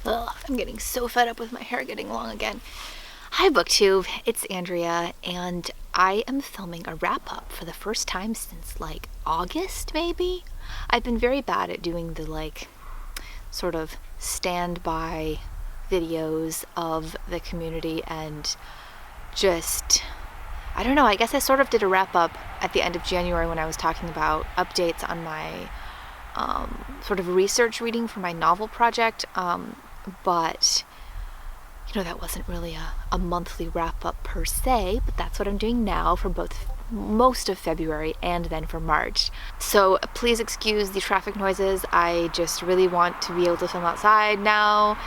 Ugh, I'm getting so fed up with my hair getting long again. Hi BookTube, it's Andrea, and I am filming a wrap-up for the first time since like August, maybe? I've been very bad at doing the sort of standby videos of the community and just, I don't know, I guess I sort of did a wrap-up at the end of January when I was talking about updates on my sort of research reading for my novel project, but that wasn't really a monthly wrap-up per se, but that's what I'm doing now for most of February and then for March. So please excuse the traffic noises. I just really want to be able to film outside now,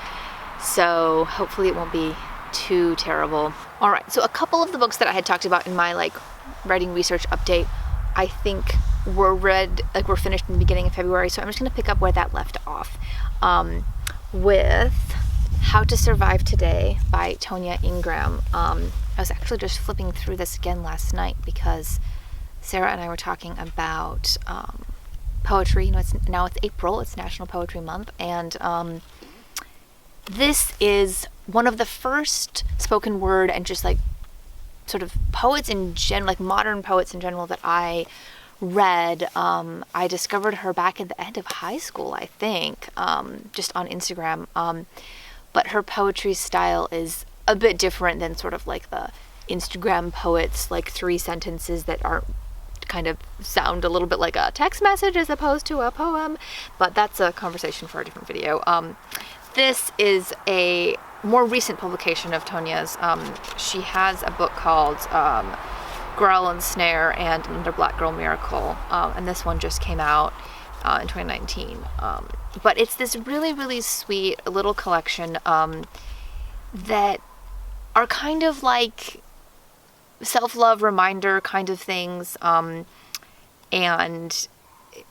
so hopefully it won't be too terrible. All right, so a couple of the books that I had talked about in my writing research update, I think were finished in the beginning of February, so I'm just going to pick up where that left off with How to Survive Today by Tonya Ingram. I was actually just flipping through this again last night because Sarah and I were talking about poetry. It's April, it's National Poetry Month, and this is one of the first spoken word and just sort of poets in general, modern poets in general, that I read. I discovered her back at the end of high school, I think, just on Instagram. But her poetry style is a bit different than sort of the Instagram poets, 3 sentences that aren't kind of sound a little bit like a text message as opposed to a poem. But that's a conversation for a different video. This is a more recent publication of Tonya's. She has a book called Growl and Snare and Another Black Girl Miracle, and this one just came out in 2019. But it's this really, really sweet little collection that are kind of like self-love reminder kind of things, and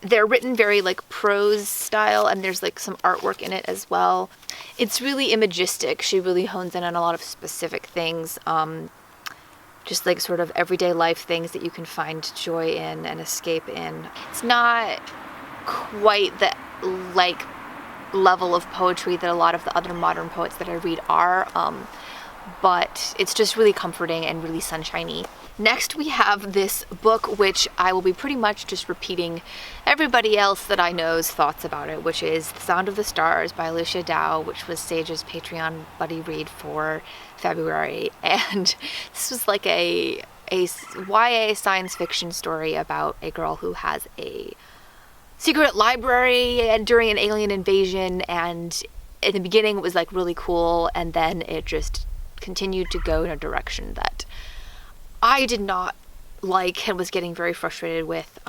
they're written very prose style, and there's some artwork in it as well. It's really imagistic. She really hones in on a lot of specific things, just sort of everyday life things that you can find joy in and escape in. It's not quite the level of poetry that a lot of the other modern poets that I read are, but it's just really comforting and really sunshiny. Next we have this book, which I will be pretty much just repeating everybody else that I know's thoughts about it, which is The Sound of the Stars by Alicia Dow, which was Sage's Patreon buddy read for February. And this was a YA science fiction story about a girl who has a secret library during an alien invasion, and in the beginning it was really cool, and then it just continued to go in a direction that I did not like and was getting very frustrated with,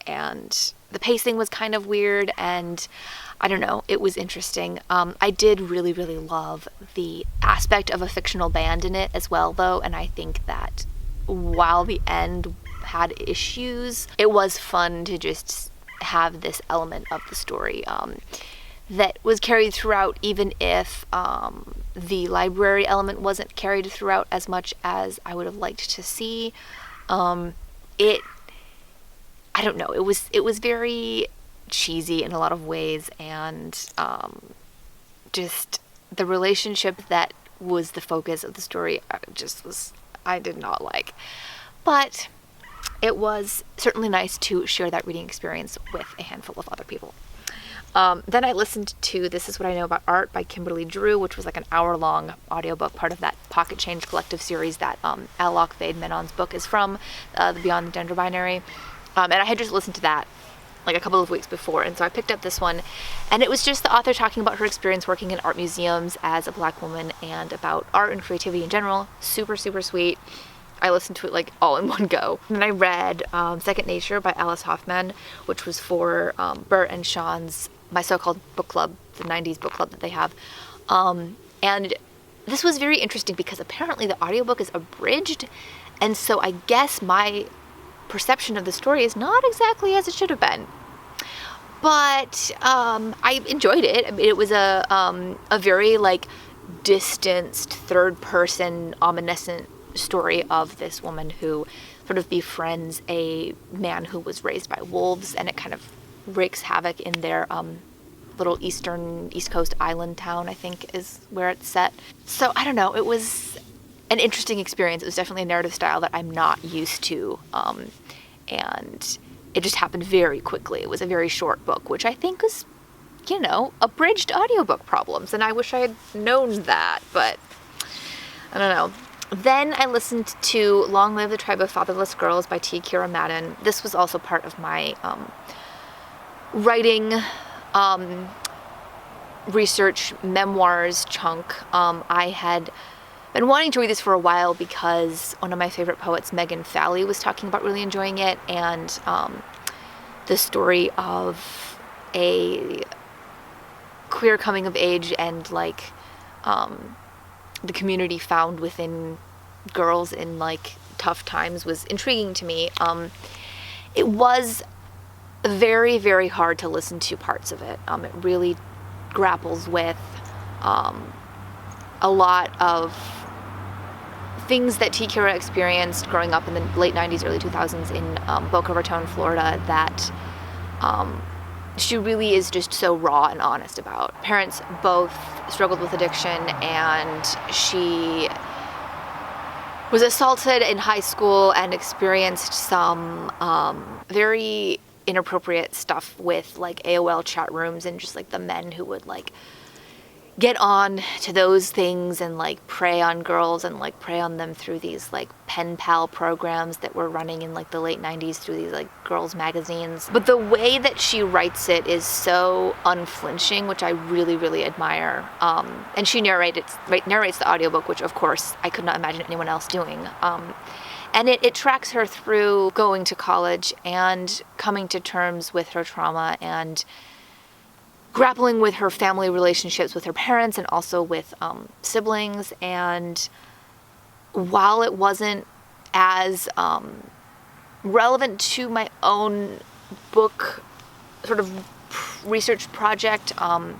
and the pacing was kind of weird, and I don't know, it was interesting. I did really, really love the aspect of a fictional band in it as well, though, and I think that while the end had issues, it was fun to just have this element of the story that was carried throughout, even if the library element wasn't carried throughout as much as I would have liked to see. I don't know, it was very cheesy in a lot of ways, and just the relationship that was the focus of the story I did not like. But it was certainly nice to share that reading experience with a handful of other people. Then I listened to This Is What I Know About Art by Kimberly Drew, which was an hour-long audiobook, part of that Pocket Change Collective series that Alok Vaid Menon's book is from, the Beyond the Gender Binary. And I had just listened to that a couple of weeks before, and so I picked up this one, and it was just the author talking about her experience working in art museums as a Black woman and about art and creativity in general. Super, super sweet. I listened to it all in one go. And then I read Second Nature by Alice Hoffman, which was for Bert and Sean's My So-Called Book Club, the 90s book club that they have. And this was very interesting because apparently the audiobook is abridged, and so I guess my perception of the story is not exactly as it should have been. But I enjoyed it. I mean, it was a very distanced, third-person, omniscient story of this woman who sort of befriends a man who was raised by wolves, and it kind of wreaks havoc in their little East Coast island town, I think is where it's set. So I don't know, it was an interesting experience. It was definitely a narrative style that I'm not used to, and it just happened very quickly. It was a very short book, which I think was, abridged audiobook problems, and I wish I had known that, but I don't know. Then I listened to Long Live the Tribe of Fatherless Girls by T. Kira Madden. This was also part of my writing research memoirs chunk. I had been wanting to read this for a while because one of my favorite poets, Megan Falley, was talking about really enjoying it, and the story of a queer coming of age and the community found within girls in tough times was intriguing to me. It was very, very hard to listen to parts of it. It really grapples with a lot of things that T. Kira experienced growing up in the late 90s, early 2000s in Boca Raton, Florida, that she really is just so raw and honest about. Parents both struggled with addiction, and she was assaulted in high school and experienced some very inappropriate stuff with AOL chat rooms and just the men who would get on to those things and prey on girls and prey on them through these pen pal programs that were running in the late 90s through these girls magazines. But the way that she writes it is so unflinching, which I really, really admire. And she narrates the audiobook, which of course I could not imagine anyone else doing. And it tracks her through going to college and coming to terms with her trauma and grappling with her family relationships with her parents and also with siblings. And while it wasn't as relevant to my own book sort of research project, I'm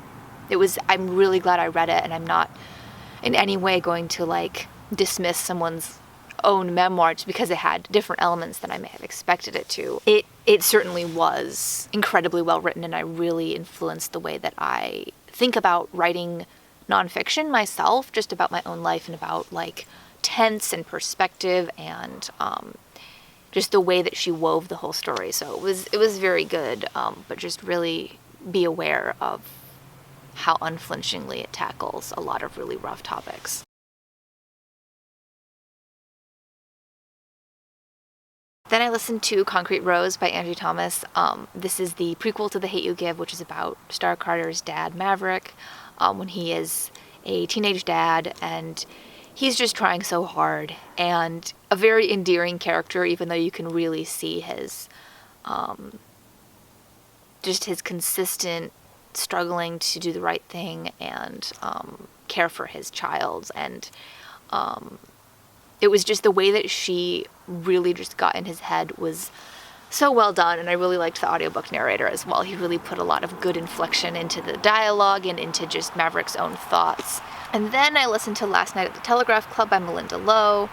really glad I read it, and I'm not in any way going to dismiss someone's own memoir just because it had different elements than I may have expected it to. It certainly was incredibly well written, and I really influenced the way that I think about writing nonfiction myself, just about my own life and about tense and perspective and just the way that she wove the whole story. So it was very good, but just really be aware of how unflinchingly it tackles a lot of really rough topics. Then I listened to Concrete Rose by Angie Thomas. This is the prequel to The Hate U Give, which is about Star Carter's dad, Maverick, when he is a teenage dad, and he's just trying so hard, and a very endearing character, even though you can really see his just his consistent struggling to do the right thing and care for his child. And it was just the way that she really just got in his head was so well done, and I really liked the audiobook narrator as well. He really put a lot of good inflection into the dialogue and into just Maverick's own thoughts. And then I listened to Last Night at the Telegraph Club by Melinda Lowe.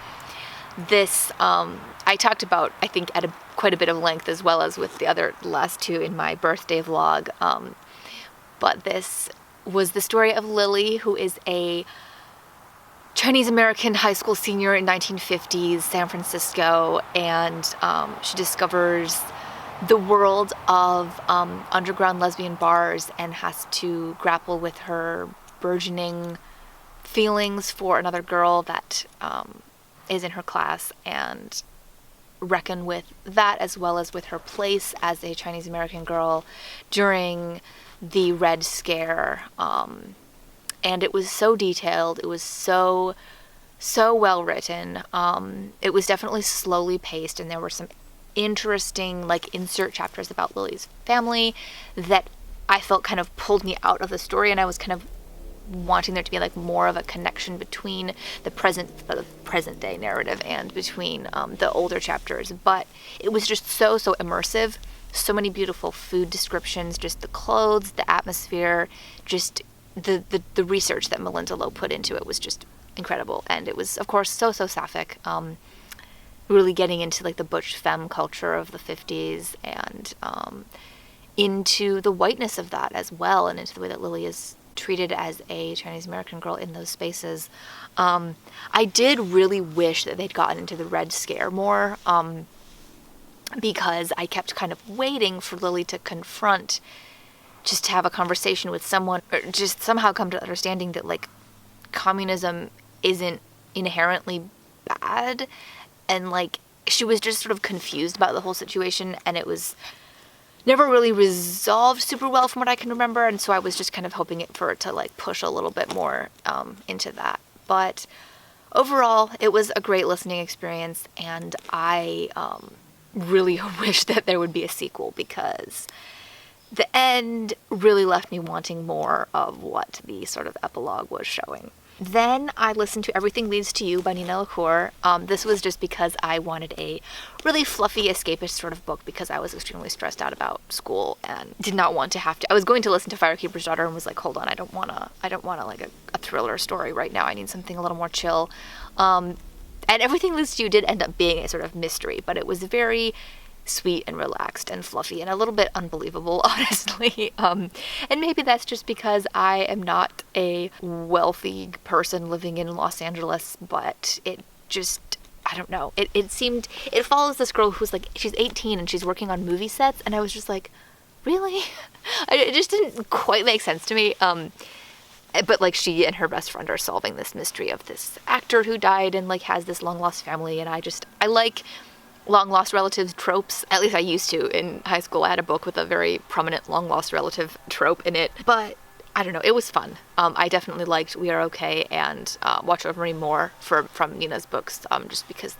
This I talked about, I think, at quite a bit of length, as well as with the last two in my birthday vlog. But this was the story of Lily, who is a Chinese-American high school senior in 1950s San Francisco, and she discovers the world of underground lesbian bars and has to grapple with her burgeoning feelings for another girl that is in her class, and reckon with that, as well as with her place as a Chinese-American girl during the Red Scare. And it was so detailed. It was so well written. It was definitely slowly paced, and there were some interesting insert chapters about Lily's family that I felt kind of pulled me out of the story, and I was kind of wanting there to be more of a connection between the present day narrative and between the older chapters. But it was just so immersive. So many beautiful food descriptions, just the clothes, the atmosphere, just the research that Melinda Lowe put into it was just incredible. And it was, of course, so sapphic, really getting into the butch femme culture of the 50s, and into the whiteness of that as well, and into the way that Lily is treated as a Chinese American girl in those spaces. I did really wish that they'd gotten into the Red Scare more, because I kept kind of waiting for Lily to confront, just to have a conversation with someone, or just somehow come to understanding that, like, communism isn't inherently bad, and, like, she was just sort of confused about the whole situation, and it was never really resolved super well from what I can remember, and so I was just kind of hoping for it to, like, push a little bit more into that. But overall, it was a great listening experience, and I really wish that there would be a sequel, because the end really left me wanting more of what the sort of epilogue was showing. Then I listened to Everything Leads to You by Nina LaCour. This was just because I wanted a really fluffy, escapist sort of book, because I was extremely stressed out about school and did not want to have to. I was going to listen to Firekeeper's Daughter and was like, hold on, I don't want like a thriller story right now. I need something a little more chill. And Everything Leads to You did end up being a sort of mystery, but it was very sweet and relaxed and fluffy and a little bit unbelievable, honestly. And maybe that's just because I am not a wealthy person living in Los Angeles, but it just, I don't know. It follows this girl who's like, she's 18 and she's working on movie sets, and I was just like, really? It just didn't quite make sense to me. But, like, she and her best friend are solving this mystery of this actor who died and, like, has this long-lost family, and I like long-lost relatives tropes. At least I used to. In high school, I had a book with a very prominent long-lost relative trope in it. But, I don't know, it was fun. I definitely liked We Are Okay and Watch Over Me More from Nina's books, just because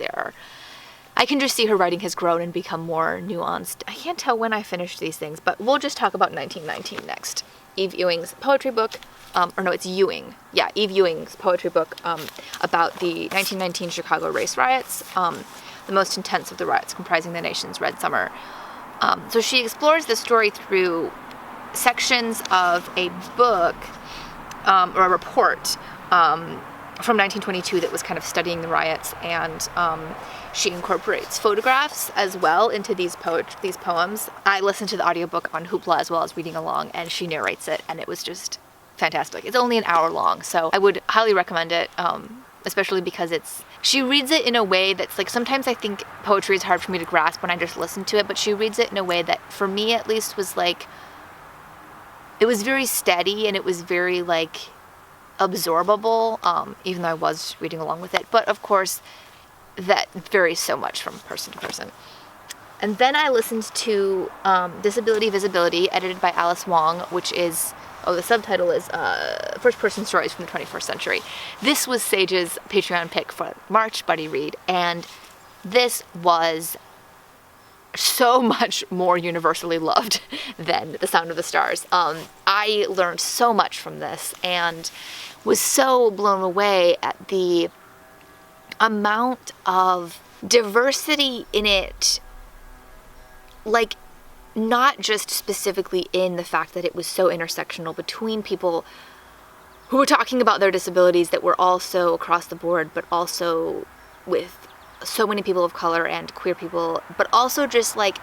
I can just see her writing has grown and become more nuanced. I can't tell when I finished these things, but we'll just talk about 1919 next. Eve Ewing's poetry book, it's Ewing. Yeah, Eve Ewing's poetry book about the 1919 Chicago race riots, the most intense of the riots comprising the nation's Red Summer. So she explores the story through sections of a book, or a report, from 1922 that was kind of studying the riots, and she incorporates photographs as well into these poems. I listened to the audiobook on Hoopla as well as reading along, and she narrates it, and it was just fantastic. It's only an hour long, so I would highly recommend it, especially because she reads it in a way that's like, sometimes I think poetry is hard for me to grasp when I just listen to it, but she reads it in a way that, for me at least, was like, it was very steady, and it was very, like, absorbable, even though I was reading along with it. But, of course, that varies so much from person to person. And then I listened to Disability Visibility, edited by Alice Wong, which is, the subtitle is First-Person Stories from the 21st Century. This was Sage's Patreon pick for March Buddy Read, and this was so much more universally loved than The Sound of the Stars. I learned so much from this and was so blown away at the amount of diversity in it, like, not just specifically in the fact that it was so intersectional between people who were talking about their disabilities that were also across the board, but also with so many people of color and queer people, but also just, like,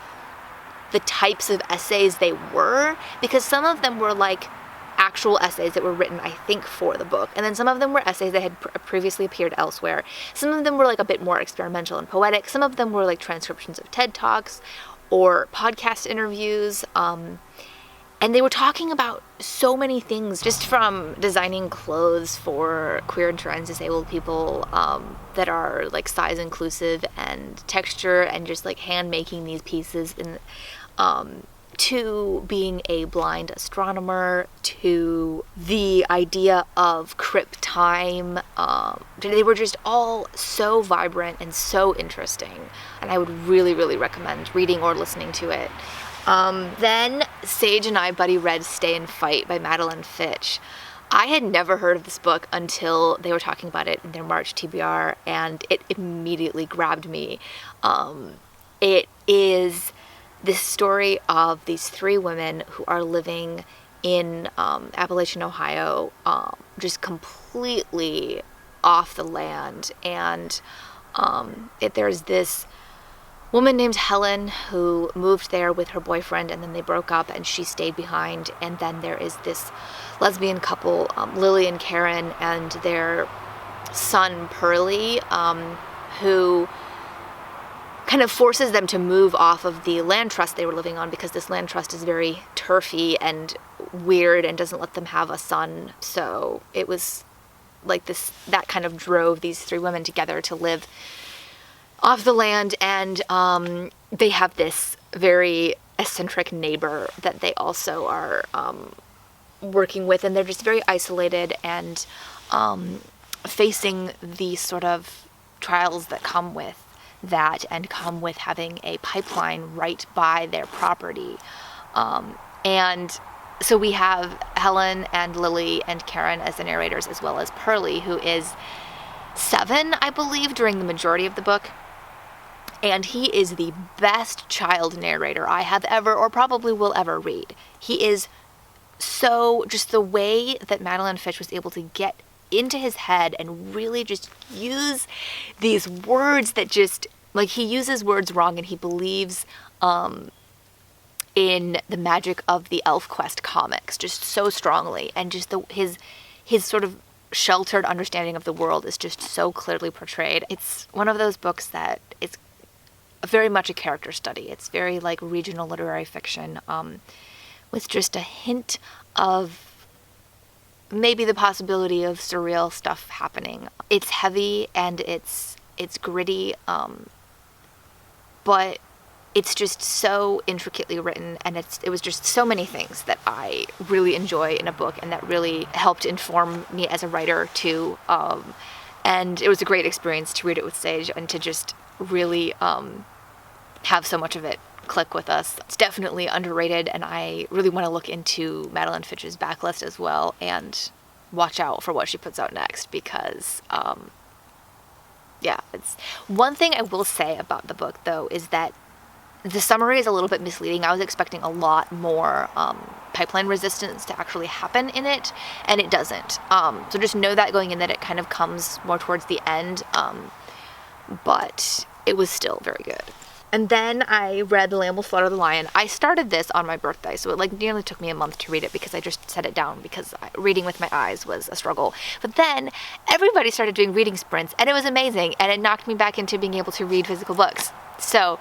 the types of essays they were, because some of them were, like, actual essays that were written, I think, for the book, and then some of them were essays that had previously appeared elsewhere. Some of them were, like, a bit more experimental and poetic. Some of them were, like, transcriptions of TED Talks or podcast interviews, and they were talking about so many things, just from designing clothes for queer and trans disabled people that are, like, size inclusive and texture, and just, like, hand making these pieces, to being a blind astronomer, to the idea of crypt time. They were just all so vibrant and so interesting, and I would really, really recommend reading or listening to it. Then Sage and I buddy read Stay and Fight by Madeline Fitch. I had never heard of this book until they were talking about it in their March TBR, and it immediately grabbed me. It is this story of these three women who are living in Appalachian, Ohio, just completely off the land, and there's this woman named Helen who moved there with her boyfriend, and then they broke up and she stayed behind. And then there is this lesbian couple, Lily and Karen, and their son Pearlie, who kind of forces them to move off of the land trust they were living on, because this land trust is very turfy and weird and doesn't let them have a son. So it was like this, that kind of drove these three women together to live off the land. And they have this very eccentric neighbor that they also are working with, and they're just very isolated and facing the sort of trials that come with that, and come with having a pipeline right by their property. And so we have Helen and Lily and Karen as the narrators, as well as Pearlie, who is 7, I believe, during the majority of the book. And he is the best child narrator I have ever, or probably will ever, read. He is so, just the way that Madeline Fitch was able to get into his head and really just use these words that just, like, he uses words wrong, and he believes in the magic of the ElfQuest comics just so strongly, and just his sort of sheltered understanding of the world is just so clearly portrayed. It's one of those books that it's very much a character study. It's very like regional literary fiction, with just a hint of maybe the possibility of surreal stuff happening. It's heavy and it's gritty, but it's just so intricately written, and it was just so many things that I really enjoy in a book, and that really helped inform me as a writer too. And it was a great experience to read it with Sage, and to just really have so much of it click with us. It's definitely underrated, and I really want to look into Madeline Fitch's backlist as well, and watch out for what she puts out next, because it's one thing I will say about the book, though, is that the summary is a little bit misleading. I was expecting a lot more pipeline resistance to actually happen in it, and it doesn't. So just know that going in, that it kind of comes more towards the end, but it was still very good. And then I read The Lamb Will Slaughter the Lion. I started this on my birthday, so it nearly took me a month to read it, because I just set it down because reading with my eyes was a struggle. But then everybody started doing reading sprints, and it was amazing, and it knocked me back into being able to read physical books. So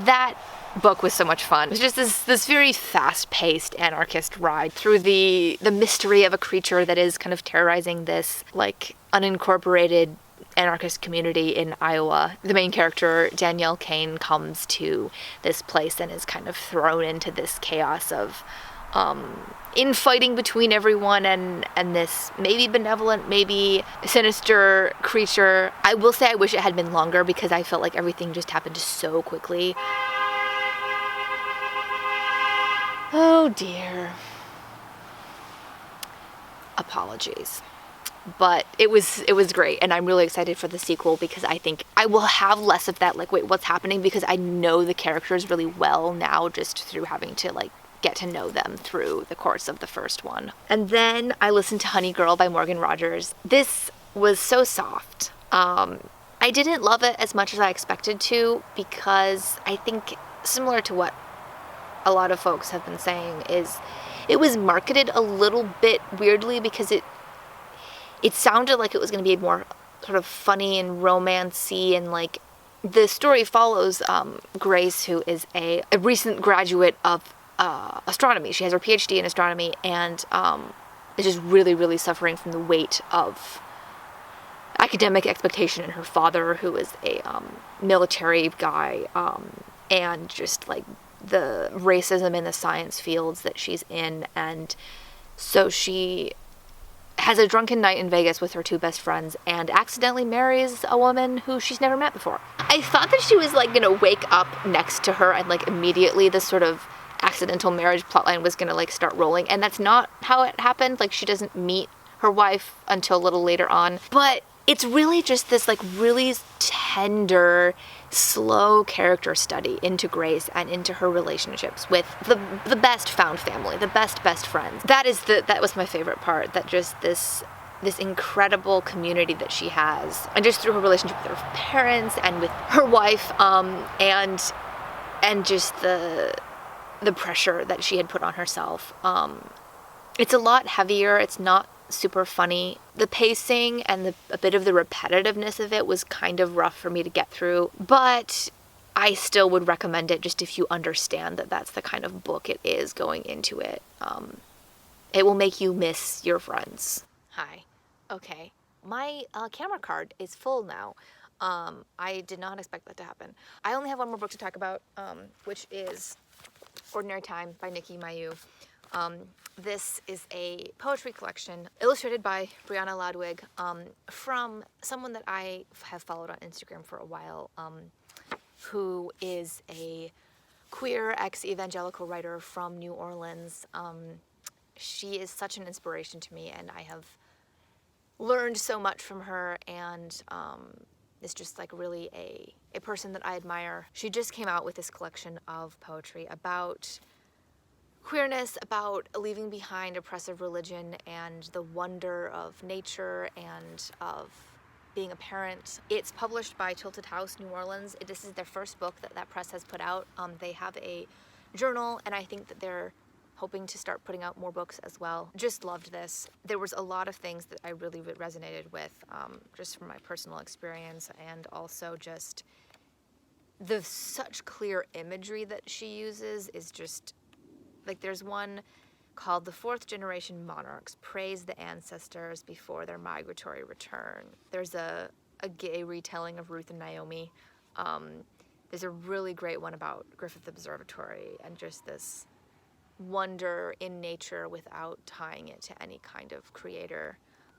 that book was so much fun. It was just this very fast-paced anarchist ride through the mystery of a creature that is kind of terrorizing this like unincorporated anarchist community in Iowa. The main character, Danielle Kane, comes to this place and is kind of thrown into this chaos of infighting between everyone and this maybe benevolent, maybe sinister creature. I will say I wish it had been longer, because I felt like everything just happened so quickly. Oh dear. Apologies. But it was great, and I'm really excited for the sequel, because I think I will have less of that, like, wait, what's happening? Because I know the characters really well now, just through having to, like, get to know them through the course of the first one. And then I listened to Honey Girl by Morgan Rogers. This was so soft. I didn't love it as much as I expected to, because I think, similar to what a lot of folks have been saying, is it was marketed a little bit weirdly, because it sounded like it was going to be more sort of funny and romancy, and like the story follows Grace, who is a recent graduate of astronomy. She has her PhD in astronomy, and is just really, really suffering from the weight of academic expectation, and her father, who is a military guy, and just like the racism in the science fields that she's in. And so she has a drunken night in Vegas with her 2 best friends, and accidentally marries a woman who she's never met before. I thought that she was like gonna wake up next to her, and like immediately this sort of accidental marriage plotline was gonna like start rolling, and that's not how it happened. Like, she doesn't meet her wife until a little later on. But it's really just this like really tender, slow character study into Grace and into her relationships with the best found family, the best friends. That was my favorite part, that just this this incredible community that she has, and just through her relationship with her parents and with her wife, and just the pressure that she had put on herself. It's a lot heavier. It's not super funny. The pacing and a bit of the repetitiveness of it was kind of rough for me to get through, but I still would recommend it just if you understand that that's the kind of book it is going into it. It will make you miss your friends. Hi. Okay. My camera card is full now. I did not expect that to happen. I only have one more book to talk about, which is Ordinary Time by Nikki Mayu. This is a poetry collection illustrated by Brianna Ludwig, from someone that I have followed on Instagram for a while, who is a queer ex-evangelical writer from New Orleans. She is such an inspiration to me, and I have learned so much from her, and is just like really a person that I admire. She just came out with this collection of poetry about queerness, about leaving behind oppressive religion and the wonder of nature and of being a parent. It's published by Tilted House, New Orleans. This is their first book that press has put out. They have a journal, and I think that they're hoping to start putting out more books as well. Just loved this. There was a lot of things that I really resonated with, just from my personal experience, and also just the such clear imagery that she uses is just, like, there's one called The Fourth Generation Monarchs Praise the Ancestors Before Their Migratory Return. There's a gay retelling of Ruth and Naomi. There's a really great one about Griffith Observatory and just this wonder in nature without tying it to any kind of creator.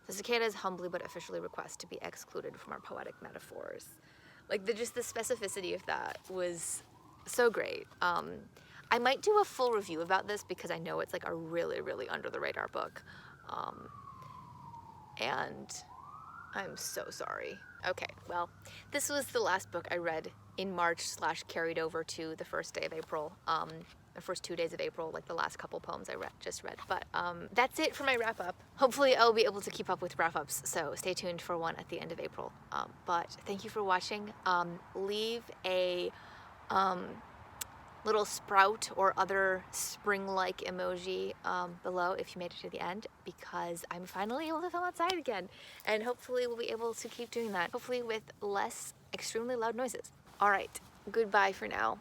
The cicadas humbly but officially request to be excluded from our poetic metaphors. Like, just the specificity of that was so great. I might do a full review about this because I know it's like a really, really under the radar book. And I'm so sorry. Okay, well, this was the last book I read in March / carried over to the first day of April. The first 2 days of April, like the last couple poems I just read. But that's it for my wrap up. Hopefully I'll be able to keep up with wrap ups, so stay tuned for one at the end of April. But thank you for watching. Leave a little sprout or other spring-like emoji below if you made it to the end, because I'm finally able to film outside again, and hopefully we'll be able to keep doing that, hopefully with less extremely loud noises. All right, goodbye for now.